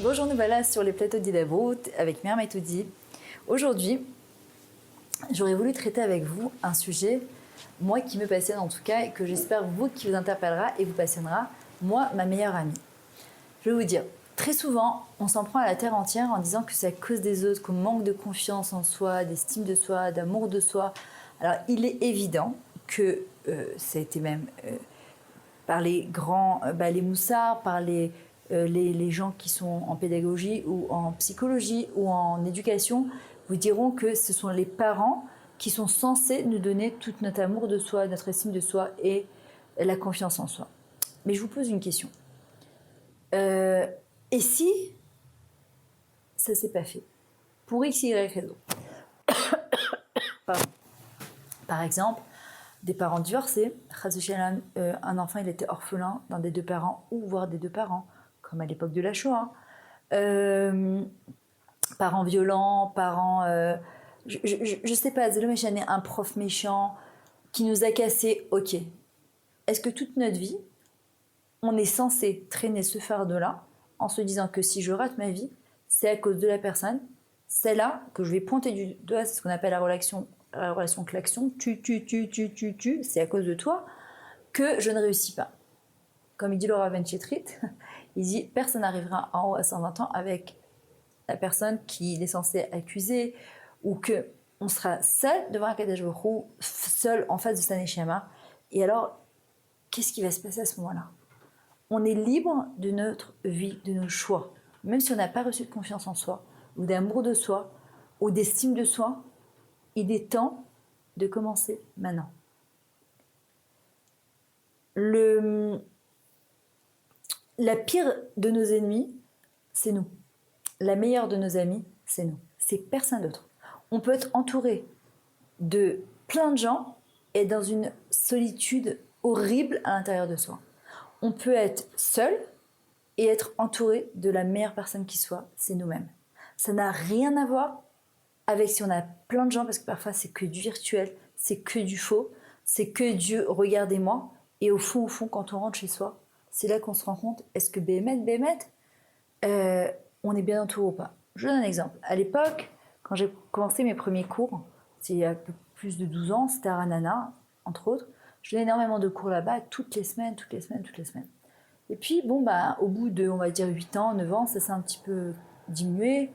Bonjour, nous voilà sur les plateaux d'Idabro avec Myriam Etoudi. Aujourd'hui, j'aurais voulu traiter avec vous un sujet, moi qui me passionne en tout cas, et que j'espère vous qui vous interpellera et vous passionnera, moi, ma meilleure amie. Je vais vous dire, très souvent, on s'en prend à la terre entière en disant que c'est à cause des autres, qu'on manque de confiance en soi, d'estime de soi, d'amour de soi. Alors, il est évident que ça a été même par les grands, les moussards, par les gens qui sont en pédagogie ou en psychologie ou en éducation, vous diront que ce sont les parents qui sont censés nous donner tout notre amour de soi, notre estime de soi et la confiance en soi. Mais je vous pose une question. Et si ça ne s'est pas fait pour X, Y raison. Par exemple, des parents divorcés, un enfant il était orphelin d'un des deux parents ou voire des deux parents, comme à l'époque de la Shoah. Parents violents, parents... je sais pas, Zélo Méchané, un prof méchant qui nous a cassés, ok. Est-ce que toute notre vie, on est censé traîner ce fardeau-là en se disant que si je rate ma vie, c'est à cause de la personne, c'est là que je vais pointer du doigt, c'est ce qu'on appelle la relation klaxon, c'est à cause de toi que je ne réussis pas. Comme il dit Laura Benchetrit, il dit personne n'arrivera en haut à 120 ans avec la personne qu'il est censé accuser, ou que on sera seul devant un Kadosh Baruch Hu, seul en face de sa Neshama. Et alors, qu'est-ce qui va se passer à ce moment-là? On est libre de notre vie, de nos choix. Même si on n'a pas reçu de confiance en soi, ou d'amour de soi, ou d'estime de soi, il est temps de commencer maintenant. La pire de nos ennemis, c'est nous. La meilleure de nos amis, c'est nous. C'est personne d'autre. On peut être entouré de plein de gens et dans une solitude horrible à l'intérieur de soi. On peut être seul et être entouré de la meilleure personne qui soit, c'est nous-mêmes. Ça n'a rien à voir avec si on a plein de gens, parce que parfois c'est que du virtuel, c'est que du faux, c'est que du regardez-moi. Et au fond, quand on rentre chez soi, c'est là qu'on se rend compte, est-ce que on est bien entouré ou pas? Je donne un exemple. À l'époque, quand j'ai commencé mes premiers cours, c'est il y a un peu plus de 12 ans, c'était à Ranana, entre autres, je donnais énormément de cours là-bas, toutes les semaines. Et puis, au bout de, on va dire, 8 ans, 9 ans, ça s'est un petit peu diminué.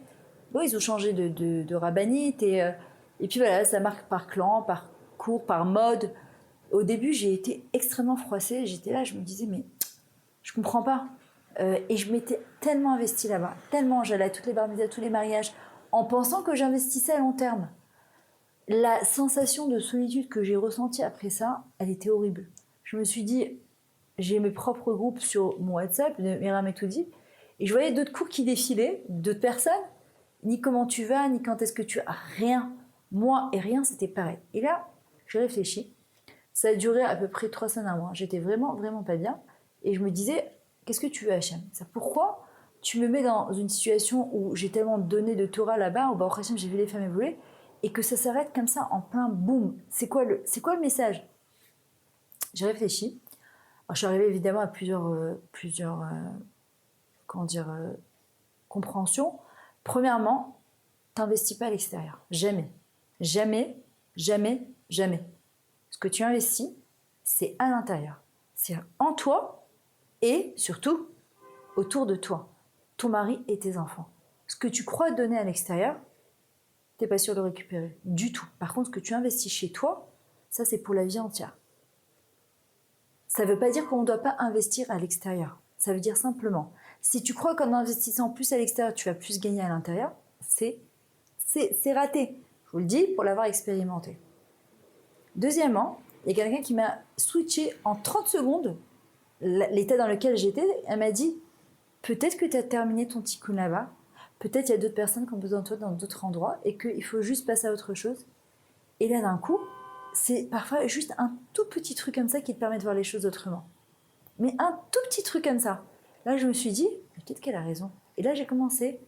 Bon, ils ont changé de rabbinite et puis voilà, ça marque par clan, par cours, par mode. Au début, j'ai été extrêmement froissée. J'étais là, je me disais, mais je comprends pas. Et je m'étais tellement investie là-bas, tellement j'allais à toutes les bar mitzvahs, à tous les mariages, en pensant que j'investissais à long terme. La sensation de solitude que j'ai ressentie après ça, elle était horrible. Je me suis dit, j'ai mes propres groupes sur mon WhatsApp de Myriam Etoudi, et je voyais d'autres cours qui défilaient, d'autres personnes, ni comment tu vas, ni quand est-ce que tu as, rien. Moi et rien, c'était pareil. Et là, j'ai réfléchi. Ça a duré à peu près 3 semaines, un mois. J'étais vraiment, vraiment pas bien. Et je me disais, qu'est-ce que tu veux, Hachem? Pourquoi tu me mets dans une situation où j'ai tellement donné de Torah là-bas, où Hachem, j'ai vu les femmes évoluer, et que ça s'arrête comme ça en plein boum? C'est quoi le message? J'ai réfléchi. Alors, je suis arrivée évidemment à plusieurs compréhensions. Premièrement, t'investis pas à l'extérieur. Jamais. Jamais, jamais, jamais. Ce que tu investis, c'est à l'intérieur. C'est en toi et surtout autour de toi. Ton mari et tes enfants. Ce que tu crois donner à l'extérieur, t'es pas sûr de le récupérer. Du tout. Par contre, ce que tu investis chez toi, ça c'est pour la vie entière. Ça ne veut pas dire qu'on ne doit pas investir à l'extérieur. Ça veut dire simplement, si tu crois qu'en investissant plus à l'extérieur, tu vas plus gagner à l'intérieur, c'est raté. Je vous le dis pour l'avoir expérimenté. Deuxièmement, il y a quelqu'un qui m'a switché en 30 secondes l'état dans lequel j'étais. Elle m'a dit, peut-être que tu as terminé ton tikkun là-bas, peut-être il y a d'autres personnes qui ont besoin de toi dans d'autres endroits et qu'il faut juste passer à autre chose. Et là, d'un coup, c'est parfois juste un tout petit truc comme ça qui te permet de voir les choses autrement. Mais un tout petit truc comme ça. Là, je me suis dit, peut-être qu'elle a raison. Et là, j'ai commencé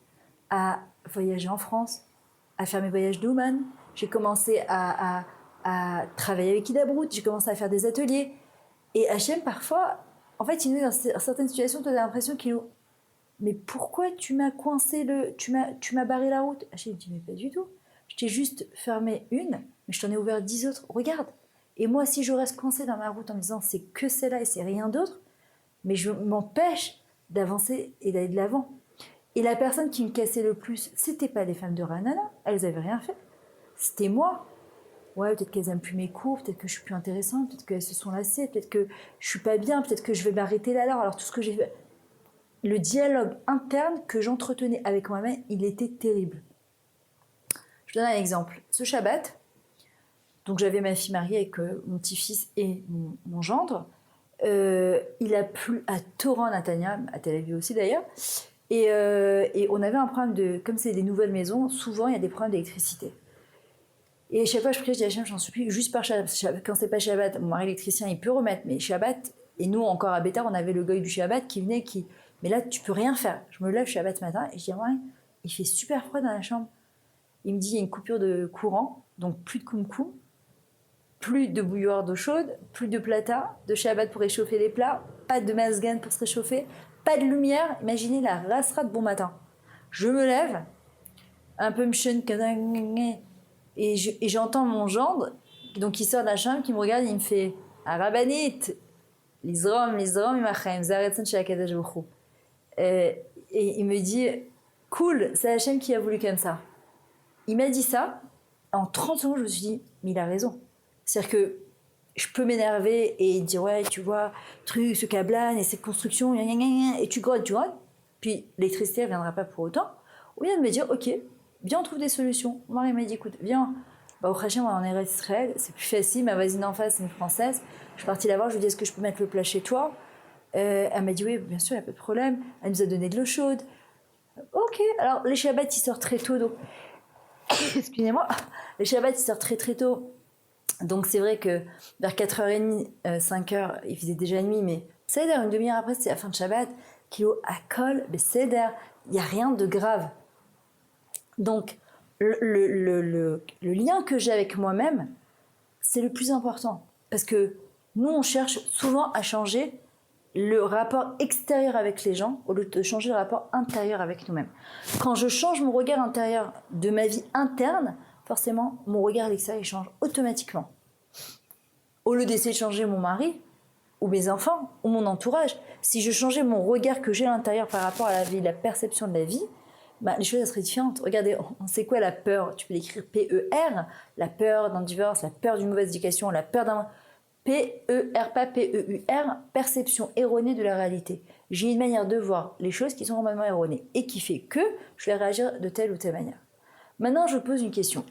à voyager en France, à faire mes voyages de Ouman. J'ai commencé à travailler avec Ida Brout. J'ai commencé à faire des ateliers. Et Hachem, parfois, en fait, il nous met dans certaines situations, tu as l'impression qu'il nous mais pourquoi tu m'as coincé tu m'as barré la route? Hachem me dit, mais pas du tout. Je t'ai juste fermé une, mais je t'en ai ouvert 10 autres. Regarde. Et moi, si je reste coincée dans ma route en me disant c'est que celle-là et c'est rien d'autre, mais je m'empêche d'avancer et d'aller de l'avant. Et la personne qui me cassait le plus, c'était pas les femmes de Ranana, elles avaient rien fait. C'était moi. Ouais, peut-être qu'elles aiment plus mes cours, peut-être que je suis plus intéressante, peut-être qu'elles se sont lassées, peut-être que je suis pas bien, peut-être que je vais m'arrêter là. Alors tout ce que j'ai fait, le dialogue interne que j'entretenais avec moi-même, il était terrible. Je donne un exemple. Ce Shabbat, donc j'avais ma fille mariée avec mon petit-fils et mon gendre. Il a plu à torrent Natania, à Tel Aviv aussi d'ailleurs. Et on avait un problème de... Comme c'est des nouvelles maisons, souvent il y a des problèmes d'électricité. Et chaque fois je prie, je dis à Hachem, j'en supplie, juste par Shabbat. Quand c'est pas Shabbat, mon mari électricien, il peut remettre, mais Shabbat, et nous encore à Bétar, on avait le goy du Shabbat qui venait, mais là tu peux rien faire. Je me lève Shabbat matin et je dis, ouais, il fait super froid dans la chambre. Il me dit, il y a une coupure de courant, donc plus de koum-koum, plus de bouilloire d'eau chaude, plus de plata, de Shabbat pour réchauffer les plats, pas de masgan pour se réchauffer, pas de lumière. Imaginez la rasera de bon matin. Je me lève, un peu mchen, et j'entends mon gendre, donc il sort de la chambre, qui me regarde, il me fait Arabanit, l'Isrom, imachem, zaretson chez Akadash Baruch Hu. Et il me dit, cool, c'est Hachem qui a voulu comme ça. Il m'a dit ça, en 30 secondes, je me suis dit, mais il a raison. C'est-à-dire que je peux m'énerver et dire, ouais, tu vois, truc, ce câblage et cette construction, et tu grottes, puis l'électricité ne viendra pas pour autant. Ou bien de me dire, ok, viens, on trouve des solutions. Mon mari m'a dit, écoute, viens, au Hachem, on est en Israël, c'est plus facile, ma voisine en face, c'est une Française. Je suis partie la voir, je lui ai dit, est-ce que je peux mettre le plat chez toi? Elle m'a dit, oui, bien sûr, il n'y a pas de problème. Elle nous a donné de l'eau chaude. Ok, alors les Shabbats, ils sortent très tôt, donc... Excusez-moi, les Shabbats, ils sortent très très tôt. Donc c'est vrai que vers 4h30, 5h, il faisait déjà nuit, mais c'est une demi-heure après, c'est la fin de Shabbat, kilo à col, mais c'est il n'y a rien de grave. Donc le lien que j'ai avec moi-même, c'est le plus important. Parce que nous, on cherche souvent à changer le rapport extérieur avec les gens au lieu de changer le rapport intérieur avec nous-mêmes. Quand je change mon regard intérieur de ma vie interne, forcément, mon regard à l'extérieur il change automatiquement. Au lieu d'essayer de changer mon mari, ou mes enfants, ou mon entourage, si je changeais mon regard que j'ai à l'intérieur par rapport à la vie, la perception de la vie, les choses seraient différentes. Regardez, on sait quoi la peur? Tu peux l'écrire P-E-R, la peur d'un divorce, la peur d'une mauvaise éducation, la peur d'un... P-E-R, pas P-E-U-R, perception erronée de la réalité. J'ai une manière de voir les choses qui sont complètement erronées et qui fait que je vais réagir de telle ou telle manière. Maintenant, je pose une question.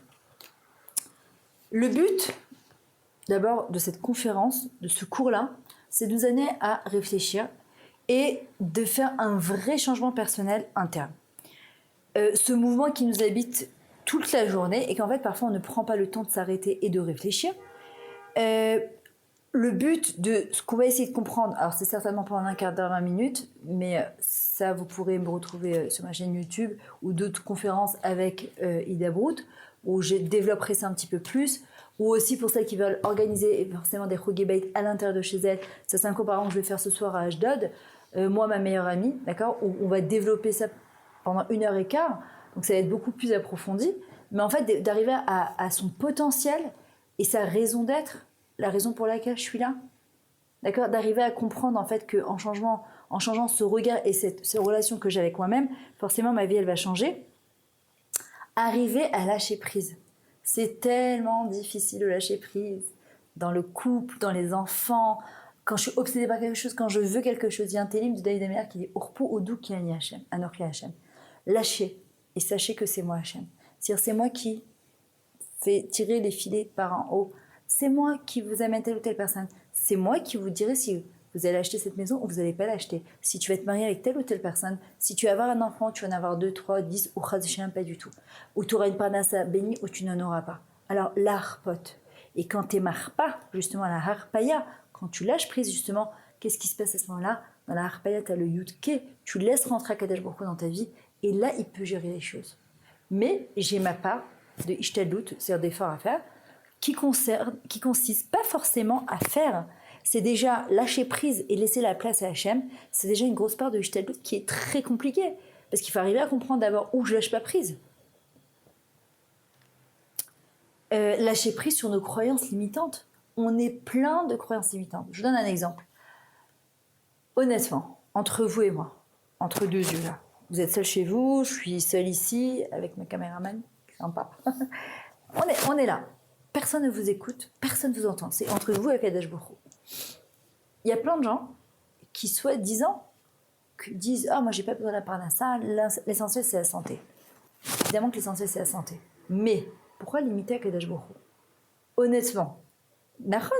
Le but, d'abord, de cette conférence, de ce cours-là, c'est de nous amener à réfléchir et de faire un vrai changement personnel interne. Ce mouvement qui nous habite toute la journée et qu'en fait, parfois, on ne prend pas le temps de s'arrêter et de réfléchir. Le but de ce qu'on va essayer de comprendre, alors c'est certainement pendant un quart d'heure, 20 minutes, mais ça vous pourrez me retrouver sur ma chaîne YouTube ou d'autres conférences avec Ida Brout, où je développerai ça un petit peu plus, ou aussi pour celles qui veulent organiser forcément des Chogé à l'intérieur de chez elles. Ça c'est un cours par exemple que je vais faire ce soir à Ashdod, moi ma meilleure amie, d'accord, où on va développer ça pendant 1h15, donc ça va être beaucoup plus approfondi, mais en fait d'arriver à son potentiel et sa raison d'être, la raison pour laquelle je suis là, d'accord, d'arriver à comprendre en fait que en changeant ce regard et cette relation que j'ai avec moi-même, forcément ma vie elle va changer. Arriver à lâcher prise, c'est tellement difficile de lâcher prise dans le couple, dans les enfants, quand je suis obsédée par quelque chose, quand je veux quelque chose. Il y a un télim de David Améler qui dit Urpu Odu Kiani Hashem, Anokli Hashem. Lâchez et sachez que c'est moi Hashem. C'est-à-dire c'est moi qui fais tirer les filets par en haut. C'est moi qui vous amène telle ou telle personne. C'est moi qui vous dirai si vous allez acheter cette maison ou vous n'allez pas l'acheter. Si tu vas être marié avec telle ou telle personne, si tu vas avoir un enfant, tu vas en avoir 2, 3, 10 ou chazéchem, pas du tout. Ou tu auras une parnassa bénie ou tu n'en auras pas. Alors, l'harpote. Et quand tu n'émarres pas, justement, la harpaya, quand tu lâches prise, justement, qu'est-ce qui se passe à ce moment-là? Dans la harpaya, tu as le yudke, tu laisses rentrer à Kadesh Baruch Hu dans ta vie, et là, il peut gérer les choses. Mais j'ai ma part de ishtadlut, c'est-à-dire d'effort à faire, qui consiste pas forcément à faire, c'est déjà lâcher prise et laisser la place à Hachem. C'est déjà une grosse part de Ishtalut qui est très compliquée. Parce qu'il faut arriver à comprendre d'abord où je lâche pas prise. Lâcher prise sur nos croyances limitantes. On est plein de croyances limitantes. Je vous donne un exemple. Honnêtement, entre vous et moi, entre deux yeux là, vous êtes seul chez vous, je suis seule ici avec ma caméraman, sympa. on est là. Personne ne vous écoute, personne ne vous entend. C'est entre vous et Kadosh Baruch Hu. Il y a plein de gens qui souhaitent 10 ans, qui disent « Ah, moi j'ai pas besoin de la parnassa, l'essentiel c'est la santé. » Évidemment que l'essentiel c'est la santé. Mais pourquoi limiter à Kadosh Baruch Hu? Honnêtement,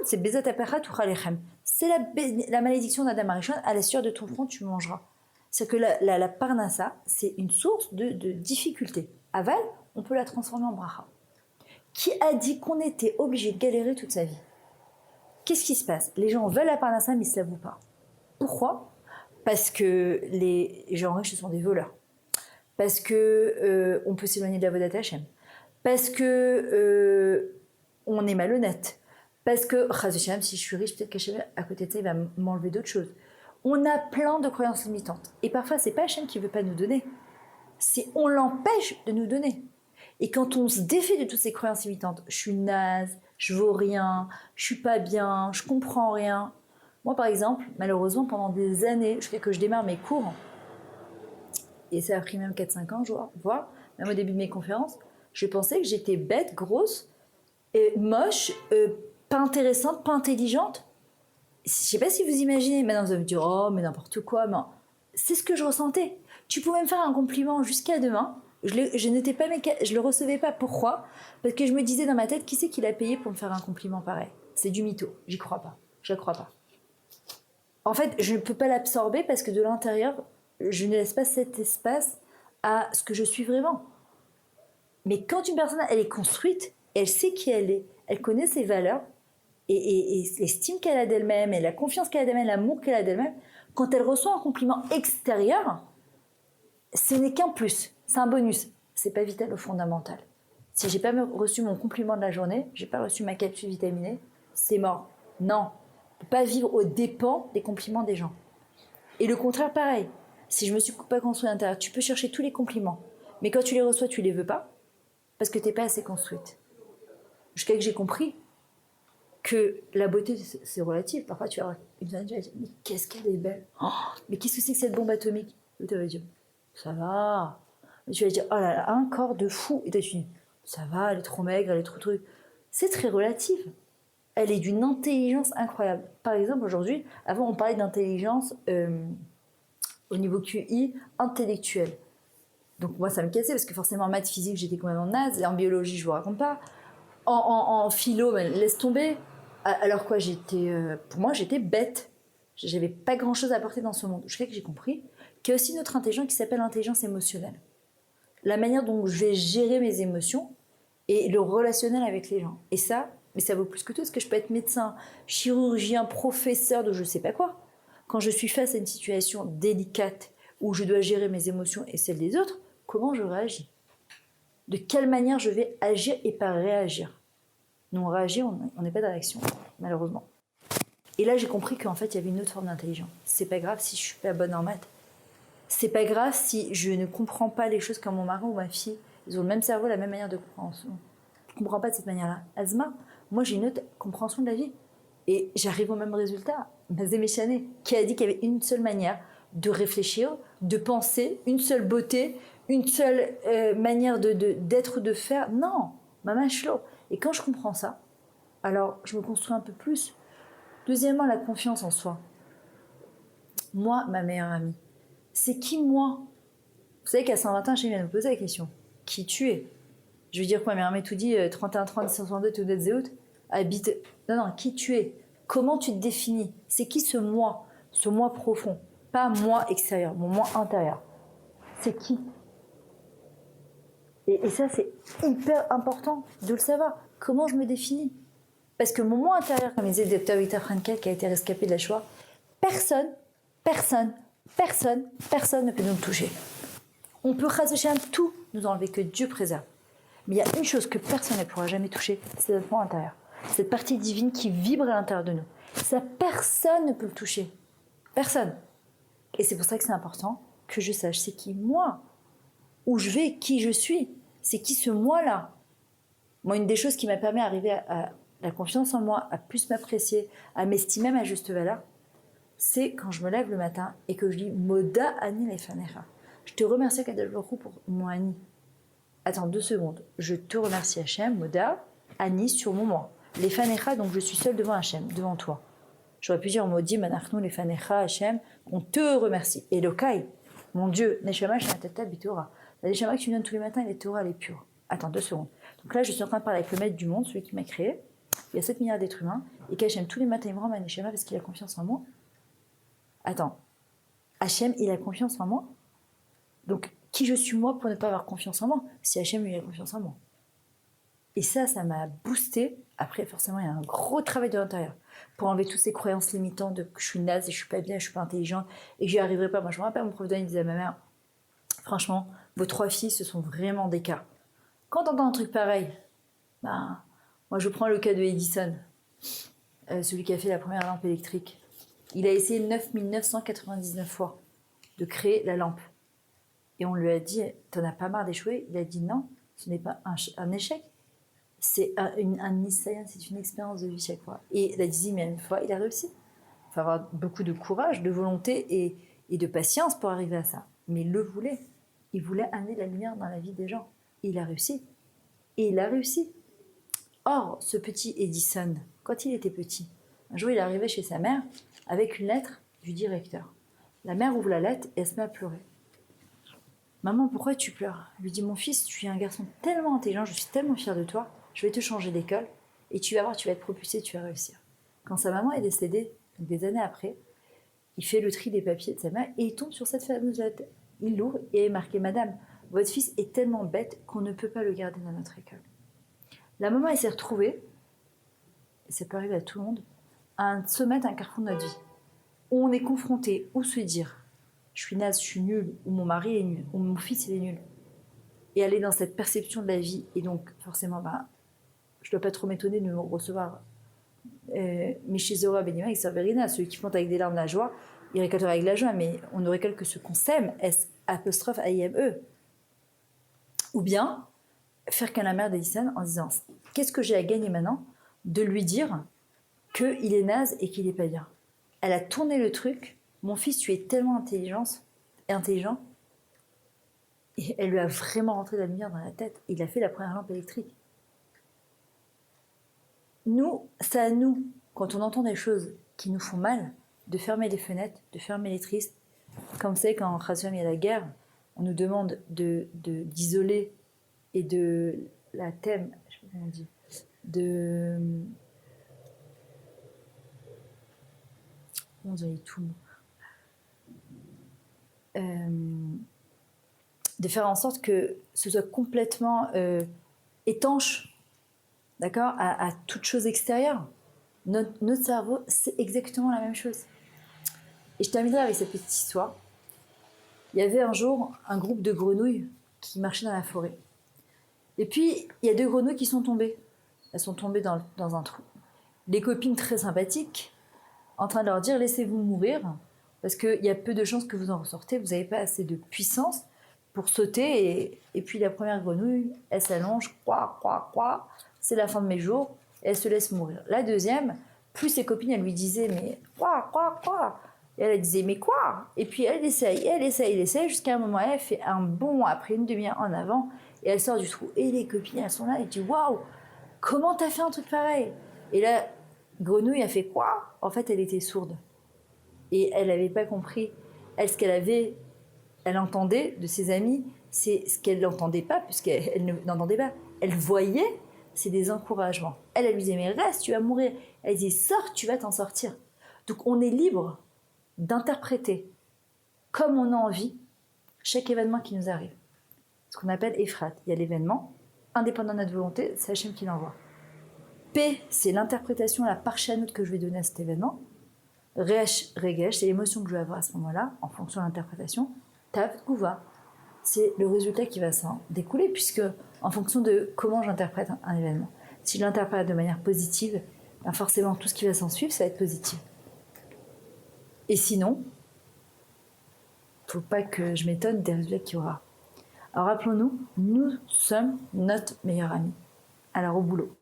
c'est Bezat Apachat ou Chalechem. C'est la malédiction d'Adam Arishon, à la sueur de ton front tu mangeras. C'est que la parnassa, c'est une source de difficulté. Aval, on peut la transformer en bracha. Qui a dit qu'on était obligé de galérer toute sa vie? Qu'est-ce qui se passe? Les gens veulent la parnassa, mais ils ne se l'avouent pas. Pourquoi? Parce que les gens riches, ce sont des voleurs. Parce que on peut s'éloigner de la Vodat Hashem. Parce que on est malhonnête. Parce que, si je suis riche, peut-être qu'Hachem, à côté de ça, il va m'enlever d'autres choses. On a plein de croyances limitantes. Et parfois, c'est pas Hachem qui veut pas nous donner. C'est on l'empêche de nous donner. Et quand on se défait de toutes ces croyances limitantes, je suis naze, je vaux rien, je suis pas bien, je comprends rien. Moi, par exemple, malheureusement, pendant des années, jusqu'à que je démarre mes cours, et ça a pris même 4-5 ans, je vois, même au début de mes conférences, je pensais que j'étais bête, grosse, moche, pas intéressante, pas intelligente. Je sais pas si vous imaginez, maintenant vous allez me dire, oh, mais n'importe quoi, mais c'est ce que je ressentais. Tu pouvais me faire un compliment jusqu'à demain, je le recevais pas. Pourquoi? Parce que je me disais dans ma tête, qui c'est qui l'a payé pour me faire un compliment pareil? C'est du mytho, j'y crois pas, je ne crois pas. En fait, je ne peux pas l'absorber parce que de l'intérieur, je ne laisse pas cet espace à ce que je suis vraiment. Mais quand une personne, elle est construite, elle sait qui elle est, elle connaît ses valeurs, et l'estime qu'elle a d'elle-même, et la confiance qu'elle a d'elle-même, l'amour qu'elle a d'elle-même, quand elle reçoit un compliment extérieur, ce n'est qu'un plus, c'est un bonus, c'est pas vital ou fondamental. Si j'ai pas reçu mon compliment de la journée, j'ai pas reçu ma capsule vitaminée, c'est mort. Non, on peut pas vivre aux dépens des compliments des gens. Et le contraire, pareil. Si je me suis pas construite à l'intérieur, tu peux chercher tous les compliments, mais quand tu les reçois, tu les veux pas, parce que t'es pas assez construite. Jusqu'à que j'ai compris que la beauté, c'est relatif. Parfois, tu vas avoir une femme, tu vas dire, mais qu'est-ce qu'elle est belle, oh, mais qu'est-ce que c'est que cette bombe atomique? Et tu vas dire, ça va. Et tu vas dire, oh là là, un corps de fou. Et tu dis, ça va, elle est trop maigre, elle est trop truc. C'est très relatif. Elle est d'une intelligence incroyable. Par exemple, aujourd'hui, avant, on parlait d'intelligence au niveau QI intellectuel. Donc moi, ça me cassait parce que forcément, en maths, physique, j'étais complètement naze. Et en biologie, je vous raconte pas. En philo, ben, laisse tomber. Alors quoi, pour moi, j'étais bête. J'avais pas grand-chose à apporter dans ce monde. Je sais que j'ai compris qu'il y a aussi une autre intelligence qui s'appelle l'intelligence émotionnelle. La manière dont je vais gérer mes émotions et le relationnel avec les gens. Et ça, mais ça vaut plus que tout, parce que je peux être médecin, chirurgien, professeur de je sais pas quoi. Quand je suis face à une situation délicate où je dois gérer mes émotions et celles des autres, comment je réagis? De quelle manière je vais agir et pas réagir? Non, réagir, on n'est pas de réaction, malheureusement. Et là, j'ai compris qu'en fait, il y avait une autre forme d'intelligence. C'est pas grave si je suis pas bonne en maths. C'est pas grave si je ne comprends pas les choses comme mon mari ou ma fille. Ils ont le même cerveau, la même manière de compréhension. Je ne comprends pas de cette manière-là. Azma, moi, j'ai une autre compréhension de la vie. Et j'arrive au même résultat. Mazé Méchané, qui a dit qu'il y avait une seule manière de réfléchir, de penser, une seule beauté, une seule manière d'être ou de faire. Non, maman chlo. Et quand je comprends ça, alors je me construis un peu plus. Deuxièmement, la confiance en soi. Moi, ma meilleure amie, c'est qui moi? Vous savez qu'à Saint-Valentin, je viens de me poser la question. Qui tu es? Je veux dire quoi, ma meilleure amie tout dit 31 30 562 tout d'être zéout habite. Non, qui tu es? Comment tu te définis? C'est qui ce moi profond? Pas moi extérieur, mon moi intérieur. C'est qui? Et ça, c'est hyper important de le savoir. Comment je me définis? Parce que mon moi intérieur, comme disait le Dr Viktor Frankl, qui a été rescapé de la Shoah, personne ne peut nous le toucher. On peut tout nous enlever, que Dieu préserve. Mais il y a une chose que personne ne pourra jamais toucher, c'est notre moi intérieur. Cette partie divine qui vibre à l'intérieur de nous. Ça, personne ne peut le toucher. Personne. Et c'est pour ça que c'est important que je sache c'est qui moi, où je vais, qui je suis. C'est qui ce moi-là. Moi, une des choses qui m'a permis d'arriver à la confiance en moi, à plus m'apprécier, à m'estimer à ma juste valeur, c'est quand je me lève le matin et que je dis Moda Ani Lefanecha. Je te remercie Kadosh Baruch Hu pour mon Ani. Attends 2 secondes. Je te remercie Hachem, Moda Ani sur mon moi. Lefanecha, donc je suis seule devant Hachem, devant toi. J'aurais pu dire Modi Manachnu Lefanecha Hachem, on te remercie. Elokai, mon Dieu, Neshama Shanatata Bitora. La Neshama que tu me donnes tous les matins, elle est Torah, elle est pure. Attends 2 secondes. Donc là, je suis en train de parler avec le maître du monde, celui qui m'a créé. Il y a 7 milliards d'êtres humains. Et qu'Hachem, tous les matins, il me rend ma Neshama parce qu'il a confiance en moi. Attends, Hachem, il a confiance en moi. Donc, qui je suis moi pour ne pas avoir confiance en moi si Hachem, il a confiance en moi. Et ça m'a boosté. Après, forcément, il y a un gros travail de l'intérieur pour enlever toutes ces croyances limitantes de que je suis naze et je suis pas bien, je suis pas intelligente et que j'y arriverai pas. Moi, je me rappelle, mon prof d'année disait à ma mère, franchement, vos 3 filles, ce sont vraiment des cas. Quand on entend un truc pareil, ben, moi, je prends le cas de Edison, celui qui a fait la première lampe électrique. Il a essayé 9999 fois de créer la lampe. Et on lui a dit, t'en as pas marre d'échouer? Il a dit non, ce n'est pas un échec. C'est un essai, c'est une expérience de vie chaque fois. Et la 10e fois, il a réussi. Il faut avoir beaucoup de courage, de volonté et de patience pour arriver à ça. Mais il le voulait. Il voulait amener la lumière dans la vie des gens. Et il a réussi. Et il a réussi. Or, ce petit Edison, quand il était petit, un jour il est arrivé chez sa mère avec une lettre du directeur. La mère ouvre la lettre et elle se met à pleurer. Maman, pourquoi tu pleures? Elle lui dit, mon fils, tu es un garçon tellement intelligent, je suis tellement fière de toi, je vais te changer d'école et tu vas voir, tu vas être propulsé, tu vas réussir. Quand sa maman est décédée, des années après, il fait le tri des papiers de sa mère et il tombe sur cette fameuse lettre. Il l'ouvre et est marqué, Madame, votre fils est tellement bête qu'on ne peut pas le garder dans notre école. La maman, elle s'est retrouvée, et ça peut arriver à tout le monde, à un sommet, un carrefour de notre vie, où on est confronté, où se dire, je suis naze, je suis nulle, ou mon mari est nul, ou mon fils il est nul. Et aller dans cette perception de la vie, et donc forcément, je ne dois pas trop m'étonner de me recevoir. Mais chez Zora Benima et Serverina, celui qui monte avec des larmes la joie, il récoltera avec la joie, mais on ne récolte que ce qu'on sème, S''AIME. Ou bien, faire qu'à la mère d'Edison en disant, qu'est-ce que j'ai à gagner maintenant de lui dire qu'il est naze et qu'il n'est pas bien. Elle a tourné le truc, mon fils, tu es tellement intelligent, et elle lui a vraiment rentré la lumière dans la tête. Il a fait la première lampe électrique. Nous, c'est à nous, quand on entend des choses qui nous font mal, de fermer les fenêtres, de fermer les tristes. Comme vous savez, quand en Khazam il y a la guerre, on nous demande d'isoler et de la thème, je sais pas comment on dit, on dirait tout. De faire en sorte que ce soit complètement étanche, d'accord, à toute chose extérieure. Notre cerveau, c'est exactement la même chose. Et je terminerai avec cette petite histoire. Il y avait un jour un groupe de grenouilles qui marchaient dans la forêt. Et puis, il y a 2 grenouilles qui sont tombées. Elles sont tombées dans un trou. Les copines très sympathiques, en train de leur dire « laissez-vous mourir », parce qu'il y a peu de chances que vous en ressortez, vous n'avez pas assez de puissance pour sauter. Et puis la première grenouille, elle s'allonge, quoi, c'est la fin de mes jours, et elle se laisse mourir. La deuxième, plus ses copines, elles lui disaient « mais quoi ?» Et elle disait « mais quoi ?» Et puis elle essaye, jusqu'à un moment, elle fait un bond après une demi-heure en avant, et elle sort du trou. Et les copines, elles sont là, elles disent « waouh, comment t'as fait un truc pareil ?» Et la grenouille a fait quoi? En fait, elle était sourde. Et elle n'avait pas compris. Elle, ce qu'elle avait, elle entendait de ses amis, c'est ce qu'elle n'entendait pas, puisqu'elle n'entendait pas. Elle voyait, c'est des encouragements. Elle lui disait, mais reste, tu vas mourir. Elle disait, sors, tu vas t'en sortir. Donc on est libre d'interpréter comme on a envie chaque événement qui nous arrive. Ce qu'on appelle Ephrat. Il y a l'événement, indépendant de notre volonté, c'est Hachem qui l'envoie. P, c'est l'interprétation, la parchanout que je vais donner à cet événement. Resh, regesh, c'est l'émotion que je vais avoir à ce moment-là, en fonction de l'interprétation. Tav, gouva, c'est le résultat qui va s'en découler, puisque en fonction de comment j'interprète un événement. Si je l'interprète de manière positive, ben forcément tout ce qui va s'en suivre, ça va être positif. Et sinon, faut pas que je m'étonne des résultats qu'il y aura. Alors rappelons-nous, nous sommes notre meilleur ami. Alors au boulot.